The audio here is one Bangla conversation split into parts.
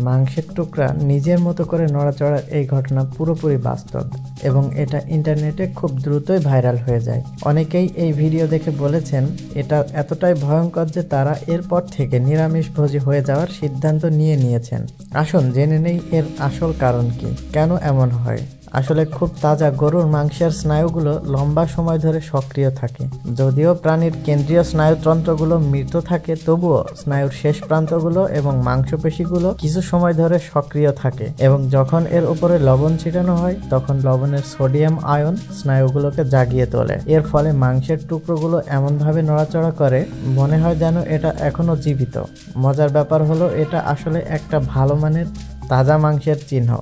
মাংসের টুকরা নিজের মতো করে নড়াচড়ার এই ঘটনা পুরোপুরি বাস্তব এবং এটা ইন্টারনেটে খুব দ্রুতই ভাইরাল হয়ে যায়। অনেকেই এই ভিডিও দেখে বলেছেন এটা এতটাই ভয়ঙ্কর যে তারা এরপর থেকে নিরামিষভোজী হয়ে যাওয়ার সিদ্ধান্ত নিয়েছেন। আসুন জেনে নেই এর আসল কারণ কি, কেন এমন হয়। আসলে খুব তাজা গরুর মাংসের স্নায়ুগুলো লম্বা সময় ধরে সক্রিয় থাকে। যদিও প্রাণীর কেন্দ্রীয় স্নায়ুতন্ত্রগুলো মৃত থাকে, তবুও স্নায়ুর শেষ প্রান্তগুলো এবং মাংসপেশিগুলো কিছু সময় ধরে সক্রিয় থাকে এবং যখন এর উপরে লবণ ছিটানো হয় তখন লবণের সোডিয়াম আয়ন স্নায়ুগুলোকে জাগিয়ে তোলে। এর ফলে মাংসের টুকরোগুলো এমনভাবে নড়াচড়া করে মনে হয় যেন এটা এখনো জীবিত। মজার ব্যাপার হলো এটা আসলে একটা ভালো মানের তাজা মাংসের চিহ্ন।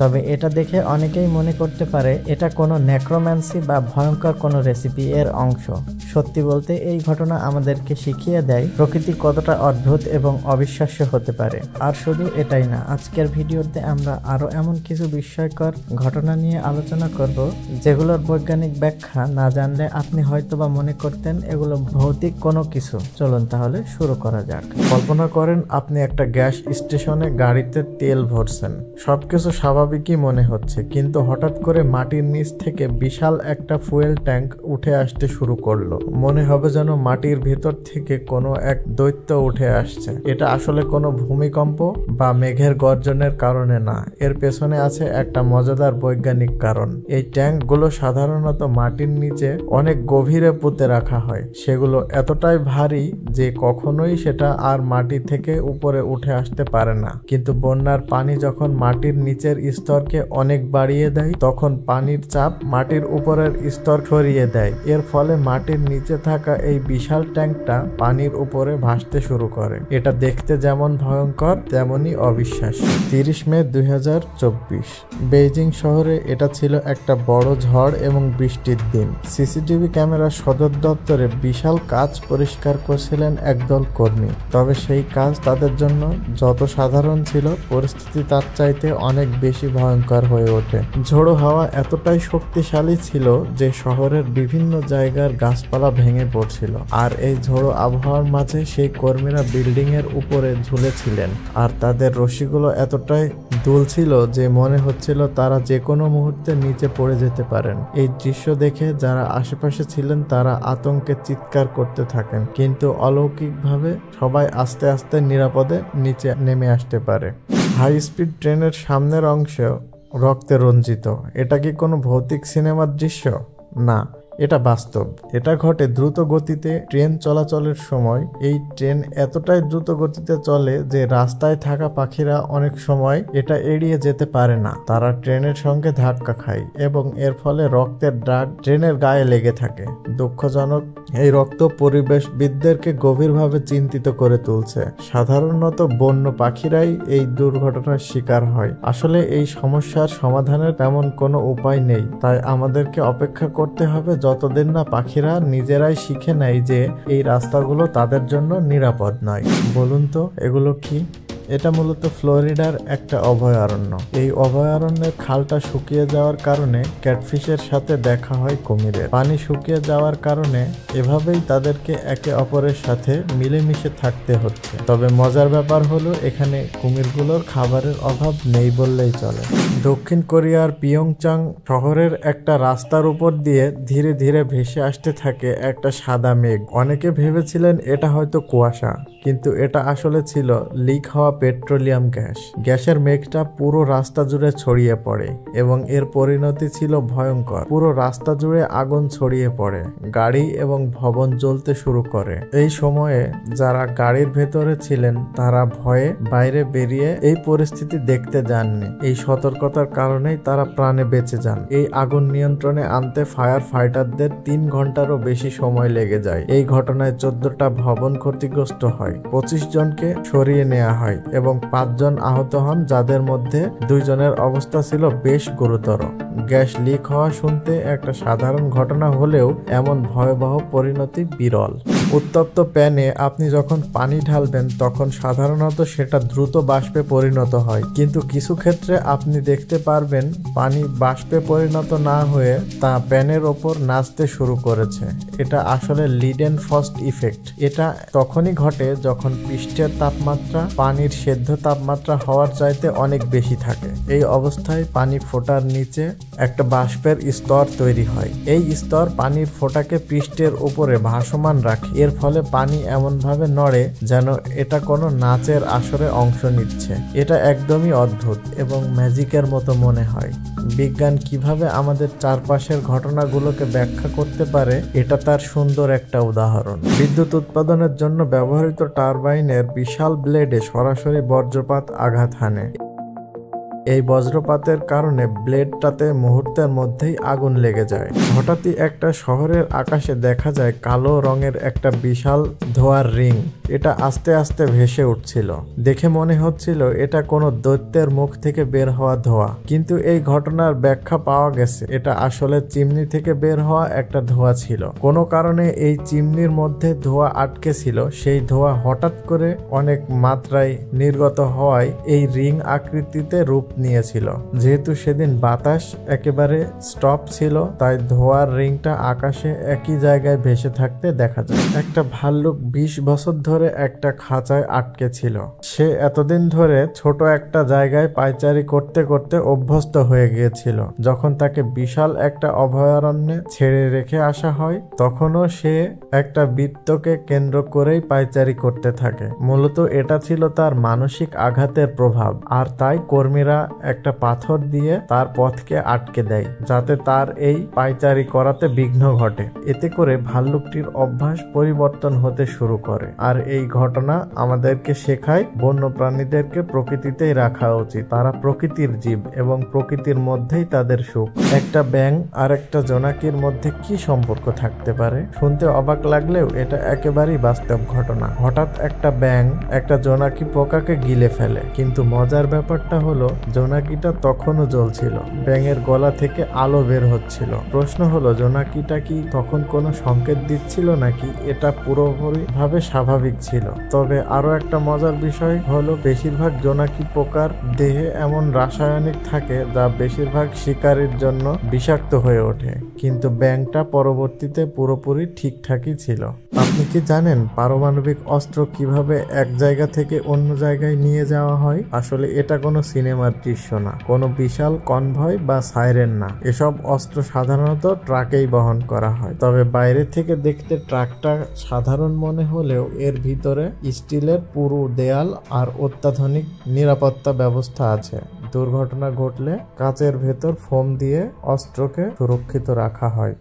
তবে এটা দেখে অনেকেই মনে করতে পারে এটা কোনো নেক্রোম্যান্সি বা ভয়ঙ্কর কোনো রেসিপি এর অংশ। সত্যি বলতে এই ঘটনা আমাদেরকে শিখিয়ে দেয় প্রকৃতি কতটা অদ্ভুত এবং অবিশ্বাস্য হতে পারে। আর শুধু এটাই না, আজকের ভিডিওতে আমরা আরও এমন কিছু বিস্ময়কর ঘটনা নিয়ে আলোচনা করব যেগুলোর বৈজ্ঞানিক ব্যাখ্যা না জানলে আপনি হয়তোবা মনে করতেন এগুলো ভৌতিক কোনো কিছু। চলুন তাহলে শুরু করা যাক। কল্পনা করেন আপনি একটা গ্যাস স্টেশনে গাড়িতে তেল ভরছেন, সবকিছু স্বাভাবিকই মনে হচ্ছে, কিন্তু হঠাৎ করে মাটির নিচ থেকে বিশাল একটা ফুয়েল ট্যাঙ্ক উঠে আসতে শুরু করলো। মনে হবে যেন মাটির ভেতর থেকে কোনো এক দৈত্য উঠে আসছে। এটা আসলে কোনো ভূমিকম্প বা মেঘের গর্জনের কারণে না, এর পেছনে আছে একটা মজাদার বৈজ্ঞানিক কারণ। এই ট্যাঙ্কগুলো সাধারণত মাটির নিচে অনেক গভীরে পুঁতে রাখা হয়। সেগুলো এতটাই ভারী যে কখনোই সেটা আর মাটি থেকে উপরে উঠে আসতে পারে না। কিন্তু বন্যার পানি যখন মাটির নিচের স্তরকে অনেক বাড়িয়ে দেয় তখন পানির চাপ মাটির উপরের স্তর সরিয়ে দেয়। এর ফলে মাটির নিচে থাকা এই বিশাল ট্যাঙ্কটা পানির উপরে ভাসতে শুরু করে। এটা দেখতে যেমন ভয়ঙ্কর তেমনি অবিশ্বাস্য। 30 মে 2024 বেইজিং শহরে এটা ছিল একটা বড় ঝড় এবং বৃষ্টির দিন। সিসিটিভি ক্যামেরা সদর দপ্তরে বিশাল কাজ পরিষ্কার করছিলেন একদল কর্মী। তবে সেই কাজ তাদের জন্য যত সাধারণ ছিল, পরিস্থিতি তার চাইতে অনেক বেশি ভয়ঙ্কর হয়ে ওঠে। ঝোড়ো হাওয়া এতটাই শক্তিশালী ছিল যে শহরের বিভিন্ন জায়গার গাছপালা ভেঙে পড়ছিল। আর এই ঝোড়ো আবহাওয়ার মাঝে সেই কর্মীরা বিল্ডিং এর উপরে ঝুলেছিলেন আর তাদের রশিগুলো এতটাই দুলছিল যে মনে হচ্ছিল তারা যে কোনো মুহূর্তে নিচে পড়ে যেতে পারেন। এই দৃশ্য দেখে যারা আশেপাশে ছিলেন তারা আতঙ্কে চিৎকার করতে থাকেন, কিন্তু অলৌকিকভাবে সবাই আস্তে আস্তে নিরাপদে নিচে নেমে আসতে পারে। হাই স্পিড ট্রেনের সামনের অংশ রক্তে রঞ্জিত। এটা কি কোনো ভৌতিক সিনেমার দৃশ্য? না, এটা বাস্তব। এটা ঘটে দ্রুত গতিতে ট্রেন চলাচলের সময়। এই ট্রেন এতটাই দ্রুত গতিতে চলে যে রাস্তায় থাকা পাখিরা অনেক সময় এটা এড়িয়ে যেতে পারে না। তারা ট্রেনের সঙ্গে ধাক্কা খায় এবং এর ফলে রক্তের দাগ ট্রেনের গায়ে লেগে থাকে। দুঃখজনক, এই রক্ত পরিবেশবিদদেরকে গভীরভাবে চিন্তিত করে তুলছে। সাধারণত বন্য পাখিরাই এই দুর্ঘটনার শিকার হয়। আসলে এই সমস্যার সমাধানের তেমন কোনো উপায় নেই, তাই আমাদেরকে অপেক্ষা করতে হবে যতদিন না পাখিরা নিজেরাই শিখে নেয় যে এই রাস্তাগুলো তাদের জন্য নিরাপদ নয়। বলুন তো এগুলো কি? এটা মূলত ফ্লোরিডার একটা অভয়ারণ্য। এই অভয়ারণ্যের খালটা শুকিয়ে যাওয়ার কারণে ক্যাটফিশের সাথে দেখা হয় কুমিরের। পানি শুকিয়ে যাওয়ার কারণে এভাবেই তাদেরকে একে অপরের সাথে মিলেমিশে থাকতে হচ্ছে। তবে মজার ব্যাপার হলো এখানে কুমিরগুলোর খাবারের অভাব নেই বললেই চলে। দক্ষিণ কোরিয়ার পিয়ংচাং শহরের একটা রাস্তার উপর দিয়ে ধীরে ধীরে ভেসে আসতে থাকে একটা সাদা মেঘ। অনেকে ভেবেছিলেন এটা হয়তো কুয়াশা, কিন্তু এটা আসলে ছিল লিক হওয়া পেট্রোলিয়াম গ্যাস। গ্যাসের মেঘটা পুরো রাস্তা জুড়ে ছড়িয়ে পড়ে এবং এর পরিণতি ছিল ভয়ঙ্কর। পুরো রাস্তা জুড়ে আগুন ছড়িয়ে পড়ে, গাড়ি এবং ভবন জ্বলতে শুরু করে। এই সময়ে যারা গাড়ির ভেতরে ছিলেন তারা ভয়ে বাইরে বেরিয়ে এই পরিস্থিতি দেখতে যাননি। এই সতর্কতার কারণেই তারা প্রাণে বেঁচে যান। এই আগুন নিয়ন্ত্রণে আনতে ফায়ার ফাইটারদের 3 ঘন্টারও বেশি সময় লেগে যায়। এই ঘটনায় 14টা ভবন ক্ষতিগ্রস্ত হয়, 25 জনকে সরিয়ে নেওয়া হয় এবং 5 জন আহত হন, যাদের মধ্যে 2 জনের অবস্থা ছিল বেশ গুরুতর। গ্যাস লিক হওয়া শুনতে একটা সাধারণ ঘটনা হলেও এমন ভয়াবহ পরিণতি বিরল। উত্তপ্ত প্যানে আপনি যখন পানি ঢালবেন তখন সাধারণত সেটা দ্রুত বাষ্পে পরিণত হয়, কিন্তু কিছু ক্ষেত্রে আপনি দেখতে পারবেন পানি বাষ্পে পরিণত না হয়ে তা প্যানের ওপর নাচতে শুরু করেছে। এটা আসলে লিডেন ফ্রস্ট ইফেক্ট। এটা তখনই ঘটে যখন পৃষ্ঠের তাপমাত্রা পানির সেদ্ধ তাপমাত্রা হওয়ার চাইতে অনেক বেশি থাকে। এই অবস্থায় পানি ফোটার নিচে একটা বাষ্পের স্তর তৈরি হয়। এই স্তর পানির ফোঁটাকে পৃষ্ঠের উপরে ভাসমান রাখে। এর ফলে পানি এমনভাবে নড়ে যেন এটা কোনো নাচের আসরে অংশ নিচ্ছে। এটা একদমই অদ্ভুত এবং ম্যাজিকের মতো মনে হয়। বিজ্ঞান কিভাবে আমাদের চারপাশের ঘটনাগুলোকে ব্যাখ্যা করতে পারে, এটা তার সুন্দর একটা উদাহরণ। বিদ্যুৎ উৎপাদনের জন্য ব্যবহৃত টারবাইনের বিশাল ব্লেডে সরাসরি বজ্রপাত আঘাত হানে। এই বজ্রপাতের কারণে ব্লেডটাতে মুহূর্তের মধ্যেই আগুন লেগে যায়। হঠাৎই একটা শহরের আকাশে দেখা যায় কালো রঙের একটা বিশাল ধোঁয়ার রিং। এটা আস্তে আস্তে ভেসে উঠছিল। দেখে মনে হচ্ছিল এটা কোনো দৈত্যের মুখ থেকে বের হওয়া ধোঁয়া, কিন্তু এই ঘটনার ব্যাখ্যা পাওয়া গেছে এটা আসলে চিমনি থেকে বের হওয়া একটা ধোঁয়া ছিল। কোনো কারণে এই চিমনির মধ্যে ধোঁয়া আটকে ছিল। সেই ধোঁয়া হঠাৎ করে অনেক মাত্রায় নির্গত হওয়ায় এই রিং আকৃতিতে রূপ নিয়েছিল। যেহেতু সেদিন বাতাস একেবারে স্টপ ছিল, তাই ধোঁয়ার রিংটা আকাশে একই জায়গায় ভেসে থাকতে দেখা যায়। একটা ভাল্লুক 20 বছর ধরে একটা খাঁচায় আটকে ছিল। সে এতদিন ধরে ছোট একটা জায়গায় পায়চারি করতে করতে অভ্যস্ত হয়ে গিয়েছিল। যখন তাকে বিশাল একটা অভয়ারণ্যে ছেড়ে রেখে আসা হয়, তখনও সে একটা বৃত্তকে কেন্দ্র করেই পায়চারি করতে থাকে। মূলত এটা ছিল তার মানসিক আঘাতের প্রভাব, আর তাই কর্মীরা একটা পাথর দিয়ে তার পথকে আটকে দেয় যাতে তার এই পায়চারি করাতে বিঘ্ন ঘটে। এতে করে ভাল্লুকটির অভ্যাস পরিবর্তন হতে শুরু করে। আর এই ঘটনা আমাদেরকে শেখায় বন্য প্রাণীদেরকে প্রকৃতিতেই রাখা উচিত। তারা প্রকৃতির জীব এবং প্রকৃতির মধ্যেই তাদের সুখ। একটা ব্যাঙ আর একটা জোনাকির মধ্যে কি সম্পর্ক থাকতে পারে? শুনতে অবাক লাগলেও এটা একেবারেই বাস্তব ঘটনা। হঠাৎ একটা ব্যাঙ একটা জোনাকি পোকাকে গিলে ফেলে, কিন্তু মজার ব্যাপারটা হলো জোনাকিটা তখনও জ্বলছিল। ব্যাঙের গলা থেকে আলো বের হচ্ছিল। প্রশ্ন হলো, জোনাকিটা কি তখন কোনো সংকেত দিচ্ছিল নাকি এটা পুরোপুরি ভাবে স্বাভাবিক ছিল? তবে আরো একটা মজার বিষয় হলো, বেশিরভাগ জোনাকি পোকার দেহে এমন রাসায়নিক থাকে যা বেশিরভাগ শিকারীর জন্য বিষাক্ত হয়ে ওঠে, কিন্তু ব্যাঙটা পরবর্তীতে পুরোপুরি ঠিকঠাকই ছিল। আপনি কি জানেন পারমাণবিক অস্ত্র কিভাবে এক জায়গা থেকে অন্য জায়গায় নিয়ে যাওয়া হয়? আসলে এটা কোনো সিনেমার দৃশ্য না, কোনো বিশাল কনভয় বা সাইরেন না। এসব অস্ত্র সাধারণত ট্রাকেই বহন করা হয়। তবে বাইরে থেকে দেখতে ট্রাকটা সাধারণ মনে হলেও এর ভিতরে স্টিলের পুরো দেয়াল আর অত্যাধুনিক নিরাপত্তা ব্যবস্থা আছে। দুর্ঘটনা ঘটলে কাচের ভেতর ফোম দিয়ে অস্ত্রকে সুরক্ষিত রাখা হয়।